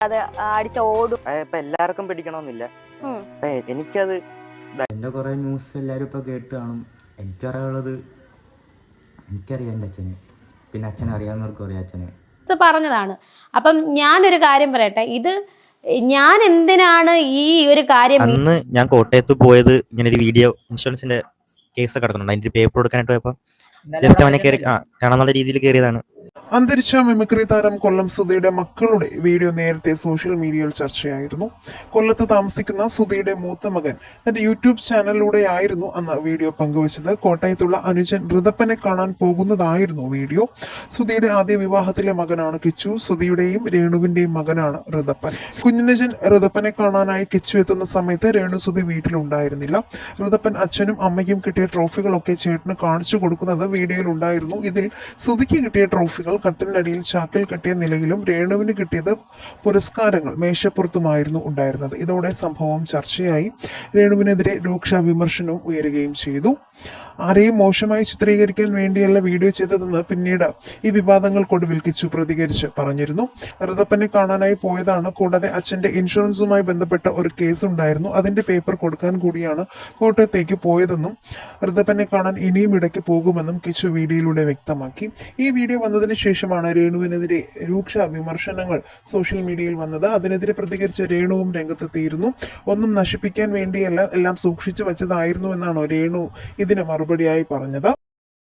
അത് അടിച്ച ഓടും. ഇപ്പൊ എല്ലാവർക്കും പിടിക്കണമെന്നില്ല. എനിക്കത് എൻ്റെ കുറേ ന്യൂസ് എല്ലാവരും ഇപ്പോൾ കേട്ട് കാണും. എനിക്കറിയാനുള്ളത് എനിക്കറിയാം എൻ്റെ അച്ഛനെ, പിന്നെ അച്ഛനെ അറിയാവുന്നവർക്കും അറിയാം അച്ഛനെ. ഇത് പറഞ്ഞതാണ്. അപ്പം ഞാനൊരു കാര്യം പറയട്ടെ, ഇത് ഞാൻ എന്തിനാണ് ഈ ഒരു കാര്യം അന്ന് ഞാൻ കോട്ടയത്ത് പോയത് ഇങ്ങനെ ഒരു വീഡിയോ ഇൻഷുറൻസിന്റെ കേസ് കിടക്കുന്നുണ്ട്, അതിന്റെ പേപ്പർ കൊടുക്കാനായിട്ട് പോയപ്പോ ജസ്റ്റ് അവനെ കയറി കാണാന്നുള്ള രീതിയിൽ കയറിയതാണ്. അന്തരിച്ച മിമിക്രി താരം കൊല്ലം സുധിയുടെ മക്കളുടെ വീഡിയോ നേരത്തെ സോഷ്യൽ മീഡിയയിൽ ചർച്ചയായിരുന്നു. കൊല്ലത്ത് താമസിക്കുന്ന സുധിയുടെ മൂത്ത മകൻ തന്റെ യൂട്യൂബ് ചാനലിലൂടെയായിരുന്നു അന്ന് വീഡിയോ പങ്കുവച്ചത്. കോട്ടയത്തുള്ള അനുജൻ ഋതപ്പനെ കാണാൻ പോകുന്നതായിരുന്നു വീഡിയോ. സുധിയുടെ ആദ്യ വിവാഹത്തിലെ മകനാണ് കിച്ചു. സുധിയുടെയും രേണുവിന്റെയും മകനാണ് ഋതപ്പൻ. കുഞ്ഞനുജൻ ഋതപ്പനെ കാണാനായി കിച്ചു എത്തുന്ന സമയത്ത് രേണു സുധി വീട്ടിലുണ്ടായിരുന്നില്ല. ഋതപ്പൻ അച്ഛനും അമ്മയ്ക്കും കിട്ടിയ ട്രോഫികളൊക്കെ ചേട്ടന് കാണിച്ചു കൊടുക്കുന്നത് വീഡിയോയിൽ ഉണ്ടായിരുന്നു. ഇതിൽ സുധിക്ക് കിട്ടിയ ട്രോഫികൾ കട്ടിലിനടിയിൽ ചാക്കിൽ കെട്ടിയ നിലയിലും രേണുവിന് കിട്ടിയത് പുരസ്കാരങ്ങൾ മേശപ്പുറത്തുമായിരുന്നു ഉണ്ടായിരുന്നത്. ഇതോടെ സംഭവം ചർച്ചയായി. രേണുവിനെതിരെ രൂക്ഷ വിമർശനവും ഉയരുകയും ചെയ്തു. ആരെയും മോശമായി ചിത്രീകരിക്കാൻ വേണ്ടിയല്ല വീഡിയോ ചെയ്തതെന്ന് പിന്നീട് ഈ വിവാദങ്ങൾക്കൊടുവിൽ കിച്ചു പ്രതികരിച്ച് പറഞ്ഞിരുന്നു. ഋതപ്പനെ കാണാനായി പോയതാണ്. കൂടാതെ അച്ഛന്റെ ഇൻഷുറൻസുമായി ബന്ധപ്പെട്ട ഒരു കേസ് ഉണ്ടായിരുന്നു, അതിന്റെ പേപ്പർ കൊടുക്കാൻ കൂടിയാണ് കോട്ടയത്തേക്ക് പോയതെന്നും ഋതപ്പനെ കാണാൻ ഇനിയും ഇടയ്ക്ക് പോകുമെന്നും കിച്ചു വീഡിയോയിലൂടെ വ്യക്തമാക്കി. ഈ വീഡിയോ വന്നതിന് ശേഷമാണ് രേണുവിനെതിരെ രൂക്ഷ വിമർശനങ്ങൾ സോഷ്യൽ മീഡിയയിൽ വന്നത്. അതിനെതിരെ പ്രതികരിച്ച രേണുവും രംഗത്തെത്തിയിരുന്നു. ഒന്നും നശിപ്പിക്കാൻ വേണ്ടിയല്ല, എല്ലാം സൂക്ഷിച്ചു വെച്ചതായിരുന്നു എന്നാണ് രേണു ഇതിന് മറുപടിയായി പറഞ്ഞത്.